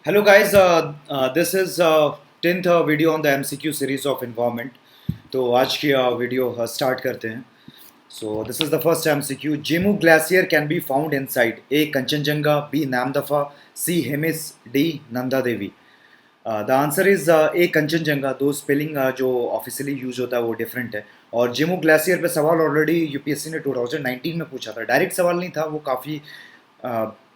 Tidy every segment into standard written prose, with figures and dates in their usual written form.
Hello guys, this is 10th video on the MCQ series of environment. तो आज की video start करते हैं। So this is the first MCQ। Zemu glacier can be found inside A Kanchenjunga, B Namdapha, C Hemis, D Nanda Devi. The answer is A Kanchenjunga. दो spelling जो officially use होता है वो डिफरेंट है। और जेमू ग्लेशियर पे सवाल ऑलरेडी यूपीएससी ने 2019 में पूछा था। डायरेक्ट सवाल नहीं था वो, काफ़ी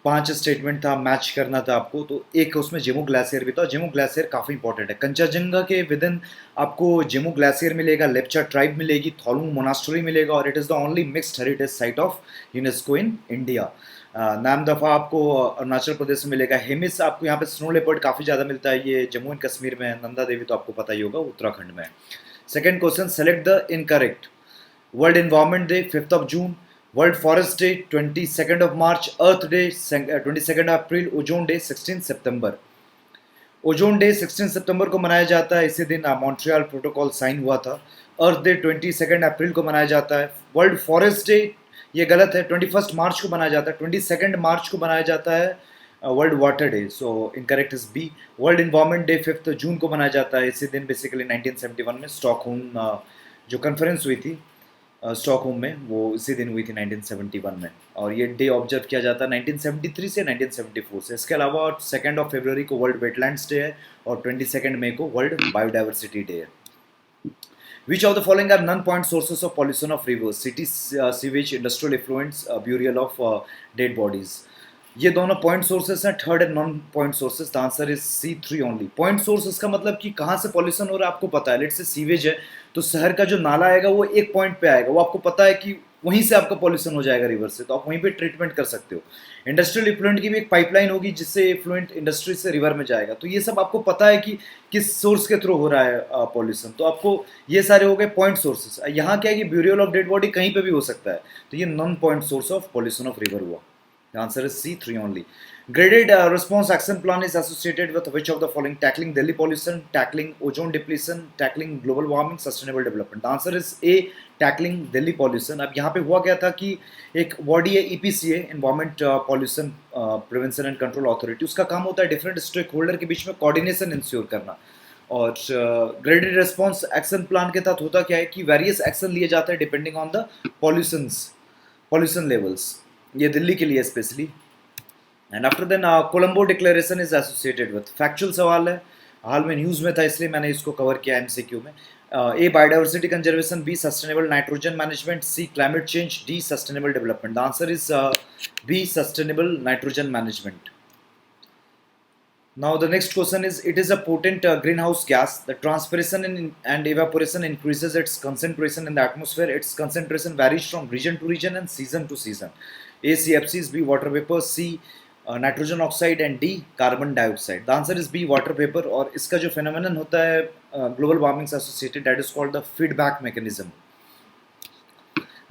पांच स्टेटमेंट था, मैच करना था आपको। तो एक उसमें जेमू ग्लेशियर भी था। जेमू ग्लेशियर काफ़ी इंपॉर्टेंट है। कंचनजंगा के विद इन आपको जेमू ग्लेशियर मिलेगा, लेप्चा ट्राइब मिलेगी, थोलुंग मोनास्ट्री मिलेगा, और it is the only mixed heritage site of UNESCO in India. नाम दफ़ा आपको अरुणाचल प्रदेश में मिलेगा। हेमिस आपको यहाँ पे स्नो लेपर्ड काफ़ी ज़्यादा मिलता है, ये जम्मू एंड कश्मीर में है। नंदा देवी तो आपको पता ही होगा, उत्तराखंड में है। Second question, select the incorrect. World environment day 5th of June, world forest day 22nd of March, earth day 22nd April, ozone day 16 September. Ozone day 16 सितंबर को मनाया जाता है, इसी दिन मॉन्ट्रियल प्रोटोकॉल साइन हुआ था। अर्थ डे 22 अप्रैल को मनाया जाता है। वर्ल्ड फॉरेस्ट डे ये गलत है, 21 मार्च को मनाया जाता है, 22 मार्च को मनाया जाता है। World water day, so incorrect is B. World environment day 5 June को मनाया जाता है, इसी दिन बेसिकली 1971 में स्टॉकहोम जो कॉन्फ्रेंस हुई थी स्टॉकहोम में, वो इसी दिन हुई थी 1971 में। और ये डे ऑब्जर्व किया जाता है 1973 से 1974 से। इसके अलावा 2 फरवरी को वर्ल्ड वेटलैंड्स डे है, और 22 मई को वर्ल्ड बायोडाइवर्सिटी डे है। Which of the following are non-point sources of pollution of rivers? City sewage, industrial effluents, burial of dead bodies. ये दोनों पॉइंट सोर्सेस हैं। थर्ड है non point sources. The answer is C3 only. Point sources का मतलब कि कहाँ से pollution हो रहा है आपको पता है। लेट्स से सीवेज है, तो शहर का जो नाला आएगा वो एक पॉइंट पे आएगा, वो आपको पता है कि वहीं से आपका पॉल्यूशन हो जाएगा रिवर से, तो आप वहीं पे ट्रीटमेंट कर सकते हो। इंडस्ट्रियल इफ्लुएंट की भी एक पाइपलाइन होगी जिससे इफ्लुएंट इंडस्ट्री से रिवर में जाएगा, तो ये सब आपको पता है कि किस सोर्स के थ्रू हो रहा है पॉल्यूशन। तो आपको ये सारे हो गए पॉइंट सोर्सेस। यहाँ क्या है कि ब्यूरियल ऑफ डेड बॉडी कहीं पे भी हो सकता है, तो ये non point source of pollution of river हुआ। The answer is C3 only. Graded response action plan is associated with which of the following? Tackling Delhi pollution, tackling ozone depletion, tackling global warming, sustainable development. The answer is A, tackling Delhi pollution. अब यहाँ पे हुआ क्या था कि एक body है EPCA, Environment Pollution Prevention and Control Authority। उसका काम होता है डिफरेंट स्टेक होल्डर के बीच में कोऑर्डिनेशन इंश्योर करना। और ग्रेडेड रेस्पॉन्स एक्शन प्लान के तहत होता क्या है कि वेरियस एक्शन लिए जाते हैं depending on the pollution levels. ये दिल्ली के लिए specially. And after then Colombo declaration is associated with. Factual सवाल है, हाल में न्यूज़ में था इसलिए मैंने इसको कवर किया MCQ में। A biodiversity conservation, B sustainable nitrogen management, C climate change, D sustainable development. The answer is B sustainable nitrogen management. Now the next question is, it is a potent greenhouse gas. The transpiration and evaporation increases its concentration in the atmosphere. Its concentration varies from region to region and season to season. A, CFCs, B, water vapor, C, nitrogen oxide, and D, carbon dioxide. The answer is B, water vapor। और इसका जो phenomenon होता है global warming से associated, that is called the feedback mechanism।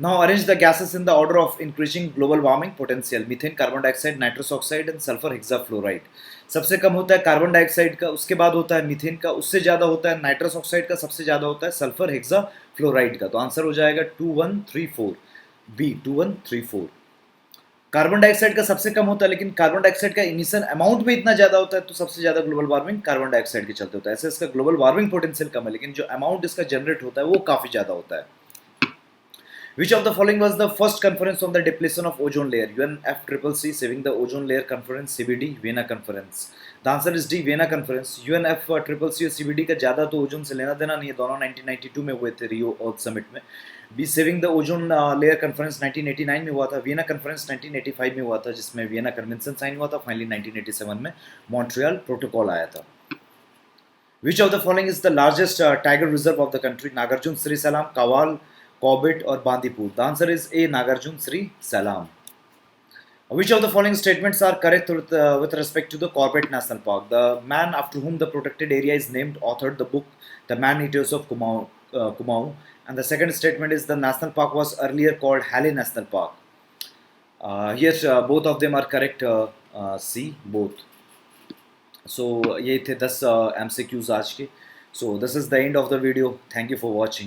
Now arrange the gases in the order of increasing global warming potential: methane, carbon dioxide, nitrous oxide and sulfur hexafluoride। सबसे कम होता है carbon dioxide का, उसके बाद होता है methane का, उससे ज़्यादा होता है नाइट्रस ऑक्साइड का, सबसे ज़्यादा होता है सल्फर हेक्साफ्लोराइड का। तो आंसर हो जाएगा 2134, बी 2134। कार्बन डाइऑक्साइड का सबसे कम होता है, लेकिन कार्बन डाइऑक्साइड का इमिशन अमाउंट भी इतना ज़्यादा होता है, तो सबसे ज़्यादा ग्लोबल वार्मिंग कार्बन डाइऑक्साइड के चलते होता है। ऐसे इसका ग्लोबल वार्मिंग पोटेंशियल कम है, लेकिन जो अमाउंट इसका जनरेट होता है वो काफ़ी ज़्यादा होता है। Which of the following was the first conference on the depletion of ozone layer? UNFCCC, Saving the Ozone Layer Conference, CBD, Vienna Conference। The answer is D, Vienna Conference। UNFCCC और CBD का ज़्यादा तो ozone से लेना देना नहीं है, दोनों 1992 में हुए थे रियो अर्थ समिट में। B, saving the ozone layer conference 1989 में हुआ था। वियना कॉन्फ्रेंस 1985 में हुआ था, जिसमें वियना कन्वेंशन साइन हुआ था। फाइनली 1987 में मॉन्ट्रियल प्रोटोकॉल आया था। Which of the following is the largest tiger reserve of the country? Nagarjuna, Shri सलाम, कावाल, कॉर्बेट और Bandipur. The answer is A, Nagarjun Srisailam. Which of the following statements are correct with respect to the Corbett National Park? The man after whom the protected area is named authored the book The Man-Eaters of Kumaon. And the second statement is the national park was earlier called Halle National Park. Yes, both of them are correct. C, both. So ये थे 10 MCQs आज के. So this is the end of the video. Thank you for watching.